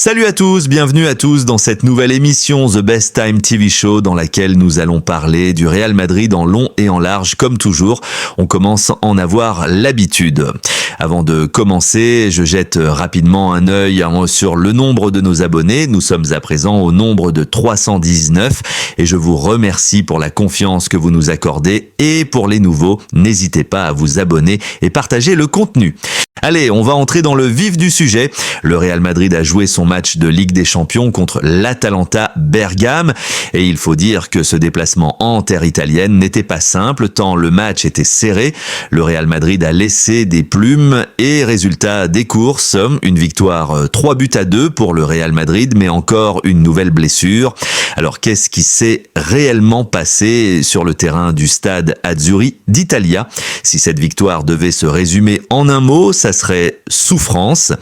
Salut à tous, bienvenue à tous dans cette nouvelle émission The Best Time TV Show dans laquelle nous allons parler du Real Madrid en long et en large comme toujours. On commence à en avoir l'habitude. Avant de commencer, je jette rapidement un œil sur le nombre de nos abonnés. Nous sommes à présent au nombre de 319 et je vous remercie pour la confiance que vous nous accordez et pour les nouveaux, n'hésitez pas à vous abonner et partager le contenu. Allez, on va entrer dans le vif du sujet. Le Real Madrid a joué son match de Ligue des Champions contre l'Atalanta Bergame et il faut dire que ce déplacement en terre italienne n'était pas simple tant le match était serré. Le Real Madrid a laissé des plumes et résultat des courses, une victoire 3-2 pour le Real Madrid mais encore une nouvelle blessure. Alors qu'est-ce qui s'est réellement passé sur le terrain du stade Azzurri d'Italia? Si cette victoire devait se résumer en un mot, ça serait souffrance.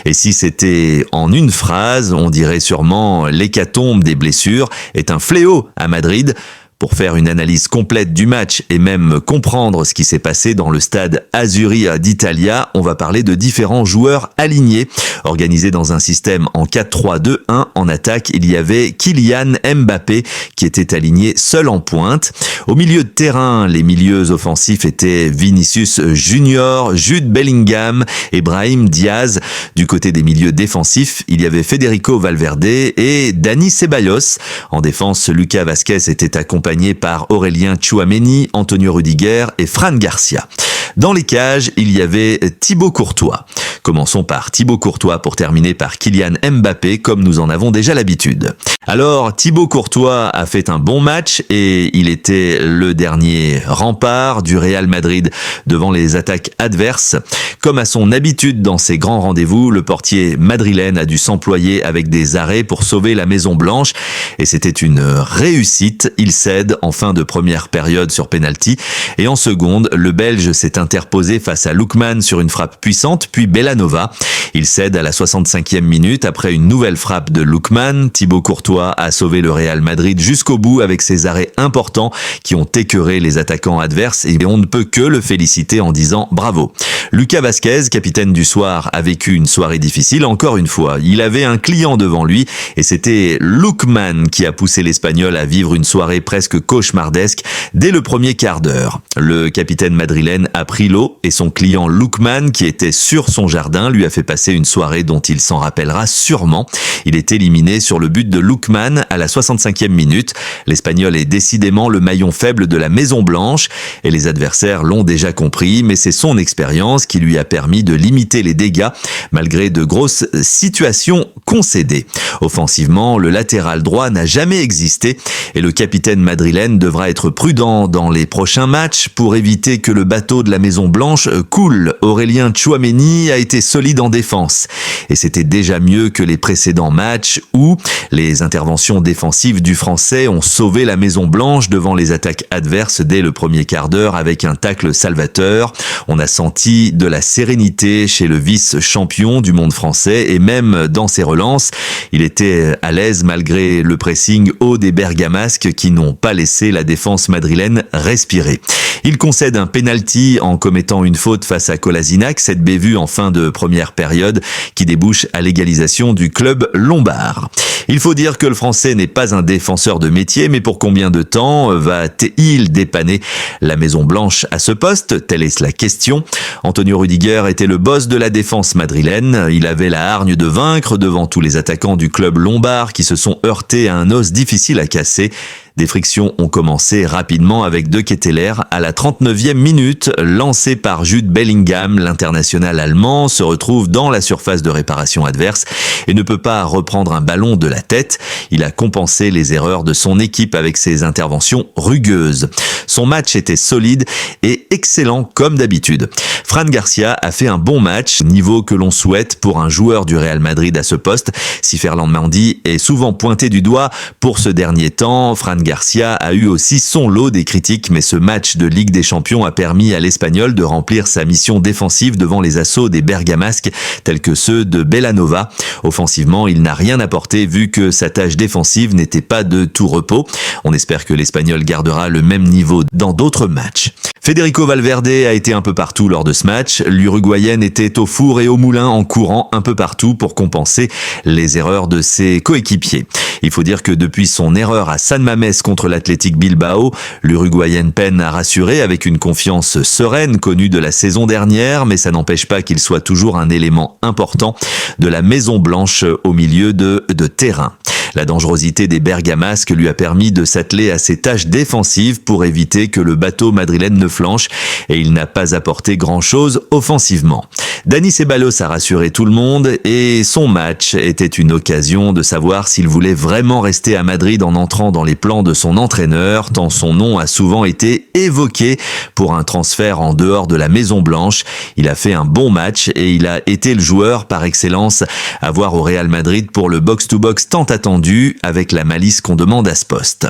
Et si c'était en une phrase, on dirait sûrement l'hécatombe des blessures est un fléau à Madrid. Pour faire une analyse complète du match et même comprendre ce qui s'est passé dans le stade Azzurri d'Italia, on va parler de différents joueurs alignés. Organisés dans un système en 4-3-2-1, en attaque, il y avait Kylian Mbappé qui était aligné seul en pointe. Au milieu de terrain, les milieux offensifs étaient Vinicius Junior, Jude Bellingham et Brahim Diaz. Du côté des milieux défensifs, il y avait Federico Valverde et Dani Ceballos. En défense, Lucas Vazquez était accompagné par Aurélien Tchouaméni, Antonio Rudiger et Fran Garcia. Dans les cages, il y avait Thibaut Courtois. Commençons par Thibaut Courtois pour terminer par Kylian Mbappé comme nous en avons déjà l'habitude. Alors Thibaut Courtois a fait un bon match et il était le dernier rempart du Real Madrid devant les attaques adverses. Comme à son habitude dans ses grands rendez-vous, le portier madrilène a dû s'employer avec des arrêts pour sauver la Maison Blanche et c'était une réussite. Il cède en fin de première période sur penalty et en seconde, le Belge s'est interposé face à Lookman sur une frappe puissante puis Bellanova. Il cède à la 65e minute après une nouvelle frappe de Lookman. Thibaut Courtois a sauvé le Real Madrid jusqu'au bout avec ses arrêts importants qui ont écœuré les attaquants adverses et on ne peut que le féliciter en disant bravo. Lucas Vazquez, capitaine du soir, a vécu une soirée difficile encore une fois. Il avait un client devant lui et c'était Lookman qui a poussé l'Espagnol à vivre une soirée presque cauchemardesque dès le premier quart d'heure. Le capitaine madrilène a pris l'eau et son client Lookman, qui était sur son jardin, lui a fait passer une soirée dont il s'en rappellera sûrement. Il est éliminé sur le but de Lookman à la 65e minute. L'Espagnol est décidément le maillon faible de la Maison Blanche et les adversaires l'ont déjà compris, mais c'est son expérience qui lui a permis de limiter les dégâts malgré de grosses situations concédées. Offensivement, le latéral droit n'a jamais existé et le capitaine madrilène devra être prudent dans les prochains matchs pour éviter que le bateau de la Maison Blanche coule. Aurélien Tchouaméni a été solide en défense et c'était déjà mieux que les précédents matchs où les interventions défensives du Français ont sauvé la Maison Blanche devant les attaques adverses dès le premier quart d'heure avec un tacle salvateur. On a senti de la sérénité chez le vice-champion du monde français et même dans ses relances, il était à l'aise malgré le pressing haut des bergamasques qui n'ont pas laissé la défense madrilène respirer. Il concède un penalty en commettant une faute face à Kolasinac, cette bévue en fin de première période qui débouche à l'égalisation du club lombard. Il faut dire que le Français n'est pas un défenseur de métier, mais pour combien de temps va-t-il dépanner la Maison Blanche à ce poste? Telle est la question. Antonio Rudiger était le boss de la défense madrilène. Il avait la hargne de vaincre devant tous les attaquants du club lombard qui se sont heurtés à un os difficile à casser. Des frictions ont commencé rapidement avec De Ketteler à la 39e minute. Lancé par Jude Bellingham, l'international allemand se retrouve dans la surface de réparation adverse et ne peut pas reprendre un ballon de la tête. Il a compensé les erreurs de son équipe avec ses interventions rugueuses. Son match était solide et excellent comme d'habitude. Fran Garcia a fait un bon match, niveau que l'on souhaite pour un joueur du Real Madrid à ce poste. Si Ferland Mendy est souvent pointé du doigt pour ce dernier temps, Fran Garcia a eu aussi son lot des critiques, mais ce match de Ligue des Champions a permis à l'Espagnol de remplir sa mission défensive devant les assauts des bergamasques tels que ceux de Bellanova. Offensivement, il n'a rien apporté vu que sa tâche défensive n'était pas de tout repos. On espère que l'Espagnol gardera le même niveau dans d'autres matchs. Federico Valverde a été un peu partout lors de ce match. L'Uruguayenne était au four et au moulin en courant un peu partout pour compenser les erreurs de ses coéquipiers. Il faut dire que depuis son erreur à San Mamés contre l'Athletic Bilbao, l'Uruguayenne peine à rassurer avec une confiance sereine connue de la saison dernière, mais ça n'empêche pas qu'il soit toujours un élément important de la Maison Blanche au milieu de terrain. La dangerosité des Bergamasques lui a permis de s'atteler à ses tâches défensives pour éviter que le bateau madrilène ne flanche et il n'a pas apporté grand-chose offensivement. Dani Ceballos a rassuré tout le monde et son match était une occasion de savoir s'il voulait vraiment rester à Madrid en entrant dans les plans de son entraîneur, tant son nom a souvent été évoqué pour un transfert en dehors de la Maison Blanche. Il a fait un bon match et il a été le joueur par excellence à voir au Real Madrid pour le box-to-box tant attendu avec la malice qu'on demande à ce poste.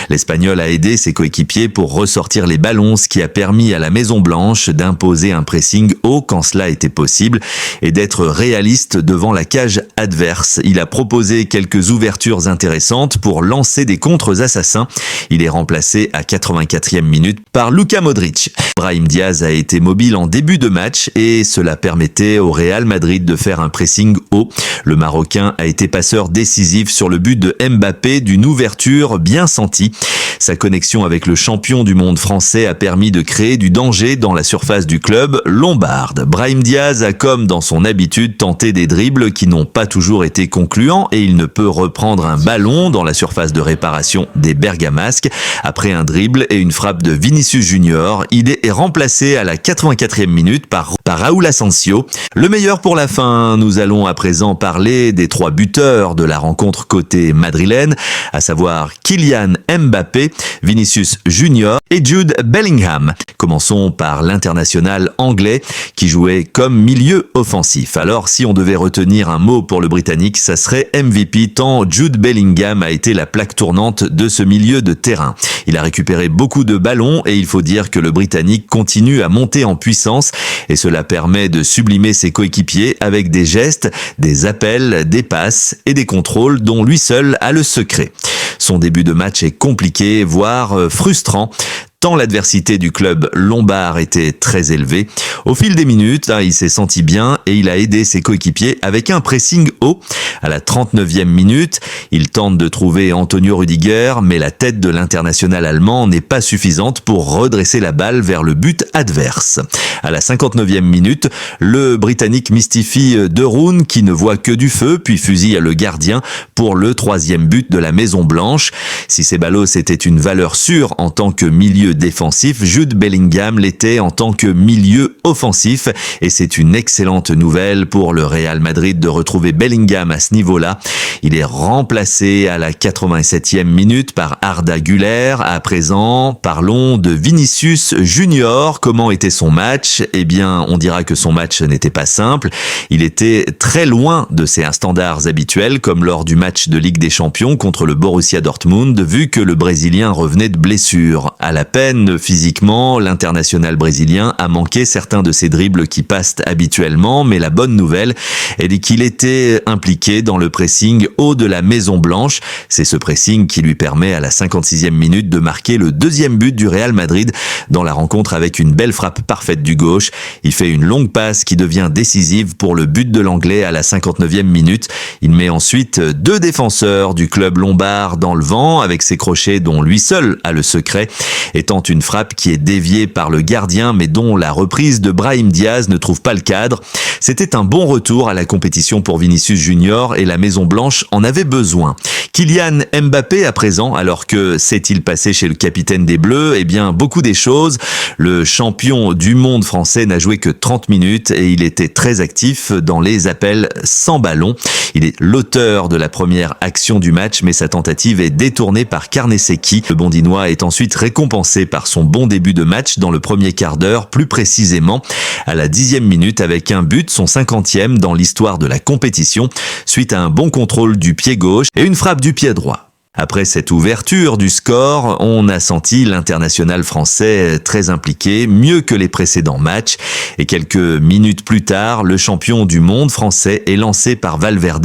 L'Espagnol a aidé ses coéquipiers pour ressortir les ballons, ce qui a permis à la Maison Blanche d'imposer un pressing haut quand cela était possible et d'être réaliste devant la cage adverse. Il a proposé quelques ouvertures intéressantes pour lancer des contres assassins. Il est remplacé à 84e minute par Luka Modric. Brahim Diaz a été mobile en début de match et cela permettait au Real Madrid de faire un pressing haut. Le Marocain a été passeur décisif sur le but de Mbappé d'une ouverture bien sentie. Sa connexion avec le champion du monde français a permis de créer du danger dans la surface du club lombarde. Brahim Diaz a, comme dans son habitude, tenté des dribbles qui n'ont pas toujours été concluants et il ne peut reprendre un ballon dans la surface de réparation des Bergamasques. Après un dribble et une frappe de Vinicius Junior, il est remplacé à la 84e minute par Raúl Asensio. Le meilleur pour la fin, nous allons à présent parler des 3 buteurs de la rencontre côté madrilène, à savoir Kylian Mbappé, Vinicius Junior et Jude Bellingham. Commençons par l'international anglais qui jouait comme milieu offensif. Alors si on devait retenir un mot pour le Britannique, ça serait MVP tant Jude Bellingham a été la plaque tournante de ce milieu de terrain. Il a récupéré beaucoup de ballons et il faut dire que le Britannique continue à monter en puissance et cela permet de sublimer ses coéquipiers avec des gestes, des appels, des passes et des contrôles dont lui seul a le secret. Son début de match est compliqué, voire frustrant, tant l'adversité du club lombard était très élevée. Au fil des minutes, il s'est senti bien et il a aidé ses coéquipiers avec un pressing haut. À la 39e minute, il tente de trouver Antonio Rüdiger, mais la tête de l'international allemand n'est pas suffisante pour redresser la balle vers le but adverse. À la 59e minute, le Britannique mystifie De Roon qui ne voit que du feu, puis fusille le gardien pour le 3e but de la Maison Blanche. Si Ceballos était une valeur sûre en tant que milieu défensif, Jude Bellingham l'était en tant que milieu offensif et c'est une excellente nouvelle pour le Real Madrid de retrouver Bellingham à ce niveau-là. Il est remplacé à la 87e minute par Arda Güler. À présent, parlons de Vinicius Junior. Comment était son match? Eh bien, on dira que son match n'était pas simple. Il était très loin de ses standards habituels, comme lors du match de Ligue des Champions contre le Borussia Dortmund, vu que le Brésilien revenait de blessure. À la peine physiquement, l'international brésilien a manqué certains de ses dribbles qui passent habituellement, mais la bonne nouvelle est qu'il était impliqué dans le pressing haut de la Maison Blanche. C'est ce pressing qui lui permet à la 56e minute de marquer le 2e but du Real Madrid dans la rencontre avec une belle frappe parfaite du gauche. Il fait une longue passe qui devient décisive pour le but de l'Anglais à la 59e minute. Il met ensuite 2 défenseurs du club lombard dans le vent avec ses crochets dont lui seul a le secret et tente une frappe qui est déviée par le gardien mais dont la reprise de Brahim Diaz ne trouve pas le cadre. C'était un bon retour à la compétition pour Vinicius Junior et la Maison Blanche en avait besoin. Kylian Mbappé à présent, alors que s'est-il passé chez le capitaine des Bleus? Eh bien, beaucoup des choses. Le champion du monde français n'a joué que 30 minutes et il était très actif dans les appels sans ballon. Il est l'auteur de la première action du match, mais sa tentative est détournée par Carnesecchi. Le Bondinois est ensuite récompensé par son bon début de match dans le premier quart d'heure, plus précisément à la 10e minute avec un but, son 50e dans l'histoire de la compétition, suite à un bon contrôle du pied gauche et une frappe du pied droit. Après cette ouverture du score, on a senti l'international français très impliqué, mieux que les précédents matchs. Et quelques minutes plus tard, le champion du monde français est lancé par Valverde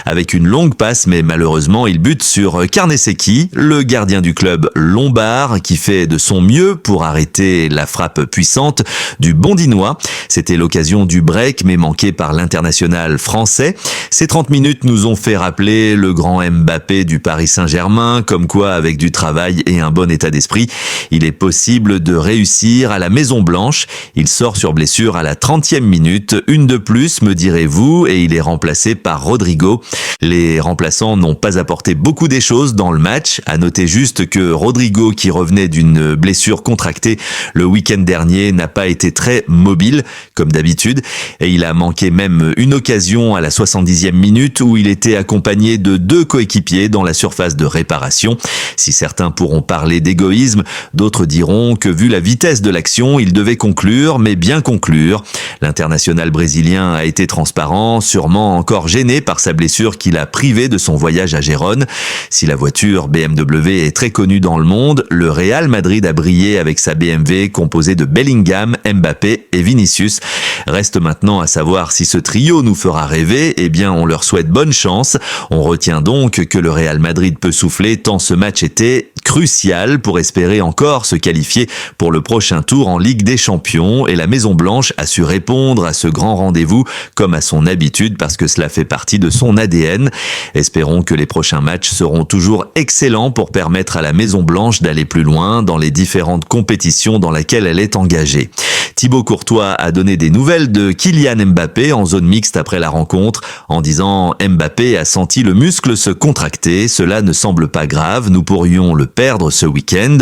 avec une longue passe, mais malheureusement, il bute sur Carnesecchi, le gardien du club lombard, qui fait de son mieux pour arrêter la frappe puissante du Bondinois. C'était l'occasion du break, mais manquée par l'international français. Ces 30 minutes nous ont fait rappeler le grand Mbappé du Paris Saint-Germain, comme quoi, avec du travail et un bon état d'esprit, il est possible de réussir à la Maison Blanche. Il sort sur blessure à la 30e minute, une de plus, me direz-vous, et il est remplacé par Rodrigo. Les remplaçants n'ont pas apporté beaucoup des choses dans le match. À noter juste que Rodrigo, qui revenait d'une blessure contractée le week-end dernier, n'a pas été très mobile, comme d'habitude, et il a manqué même une occasion à la 70e minute où il était accompagné de 2 coéquipiers dans la surface de réparation. Si certains pourront parler d'égoïsme, d'autres diront que vu la vitesse de l'action, il devait conclure, mais bien conclure. L'international brésilien a été transparent, sûrement encore gêné par sa blessure qui l'a privé de son voyage à Gérone. Si la voiture BMW est très connue dans le monde, le Real Madrid a brillé avec sa BMW composée de Bellingham, Mbappé et Vinicius. Reste maintenant à savoir si ce trio nous fera rêver. Eh bien, on leur souhaite bonne chance. On retient donc que le Real Madrid peut souffler tant ce match était crucial pour espérer encore se qualifier pour le prochain tour en Ligue des Champions, et la Maison Blanche a su répondre à ce grand rendez-vous comme à son habitude parce que cela fait partie de son ADN. Espérons que les prochains matchs seront toujours excellents pour permettre à la Maison Blanche d'aller plus loin dans les différentes compétitions dans lesquelles elle est engagée. Thibaut Courtois a donné des nouvelles de Kylian Mbappé en zone mixte après la rencontre en disant « Mbappé a senti le muscle se contracter, cela ne semble pas grave, nous pourrions le perdre ce week-end ».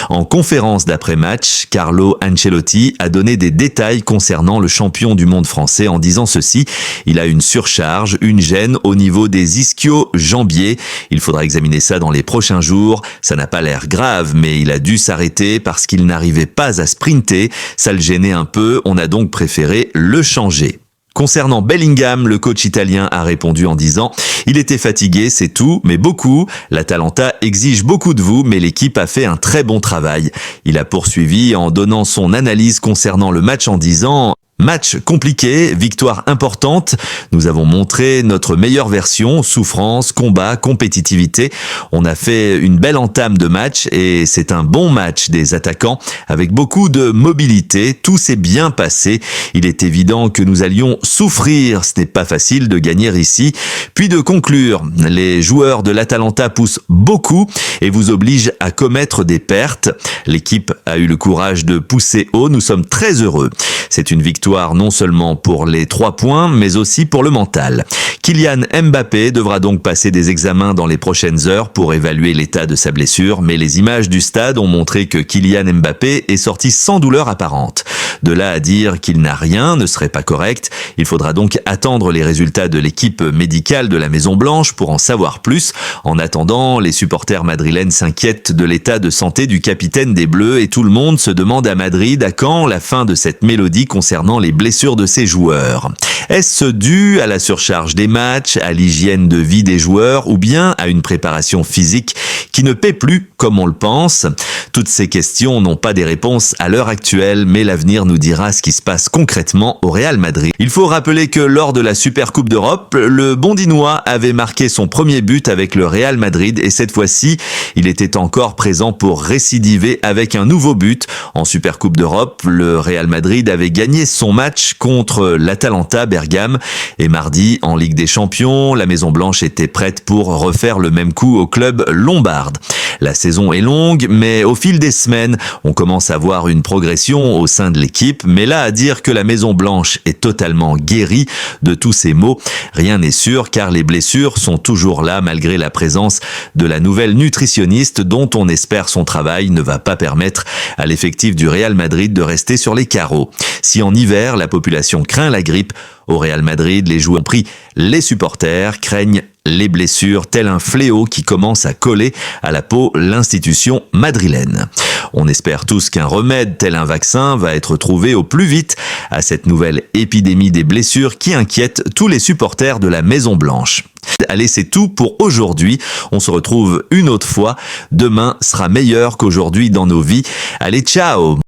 En conférence d'après-match, Carlo Ancelotti a donné des détails concernant le champion du monde français en disant ceci: il a une surcharge, une gêne au niveau des ischio-jambiers. Il faudra examiner ça dans les prochains jours. Ça n'a pas l'air grave, mais il a dû s'arrêter parce qu'il n'arrivait pas à sprinter. Ça le gênait un peu, on a donc préféré le changer. Concernant Bellingham, le coach italien a répondu en disant « Il était fatigué, c'est tout, mais beaucoup. L'Atalanta exige beaucoup de vous, mais l'équipe a fait un très bon travail. » Il a poursuivi en donnant son analyse concernant le match en disant « Match compliqué, victoire importante. Nous avons montré notre meilleure version, souffrance, combat, compétitivité. On a fait une belle entame de match et c'est un bon match des attaquants avec beaucoup de mobilité. Tout s'est bien passé. Il est évident que nous allions souffrir. Ce n'est pas facile de gagner ici. » Puis de conclure, les joueurs de l'Atalanta poussent beaucoup et vous obligent à commettre des pertes. L'équipe a eu le courage de pousser haut. Nous sommes très heureux. C'est une victoire non seulement pour les 3 points, mais aussi pour le mental. Kylian Mbappé devra donc passer des examens dans les prochaines heures pour évaluer l'état de sa blessure, mais les images du stade ont montré que Kylian Mbappé est sorti sans douleur apparente. De là à dire qu'il n'a rien ne serait pas correct. Il faudra donc attendre les résultats de l'équipe médicale de la Maison Blanche pour en savoir plus. En attendant, les supporters madrilènes s'inquiètent de l'état de santé du capitaine des Bleus et tout le monde se demande à Madrid à quand la fin de cette mélodie concernant les blessures de ses joueurs. Est-ce dû à la surcharge des matchs, à l'hygiène de vie des joueurs ou bien à une préparation physique qui ne paie plus comme on le pense? Toutes ces questions n'ont pas des réponses à l'heure actuelle, mais l'avenir nous dira ce qui se passe concrètement au Real Madrid. Il faut rappeler que lors de la Supercoupe d'Europe, le Bondinois avait marqué son premier but avec le Real Madrid et cette fois-ci, il était encore présent pour récidiver avec un nouveau but. En Supercoupe d'Europe, le Real Madrid avait gagné son match contre l'Atalanta Bergame et mardi, en Ligue des Champions, la Maison Blanche était prête pour refaire le même coup au club lombard. La saison est longue, mais au fil des semaines, on commence à voir une progression au sein de l'équipe. Mais là, à dire que la Maison Blanche est totalement guérie de tous ces maux, rien n'est sûr car les blessures sont toujours là malgré la présence de la nouvelle nutritionniste dont on espère son travail ne va pas permettre à l'effectif du Real Madrid de rester sur les carreaux. Si en hiver, la population craint la grippe, au Real Madrid, les joueurs pris, les supporters craignent les blessures, tel un fléau qui commence à coller à la peau l'institution madrilène. On espère tous qu'un remède tel un vaccin va être trouvé au plus vite à cette nouvelle épidémie des blessures qui inquiète tous les supporters de la Maison Blanche. Allez, c'est tout pour aujourd'hui. On se retrouve une autre fois. Demain sera meilleur qu'aujourd'hui dans nos vies. Allez, ciao!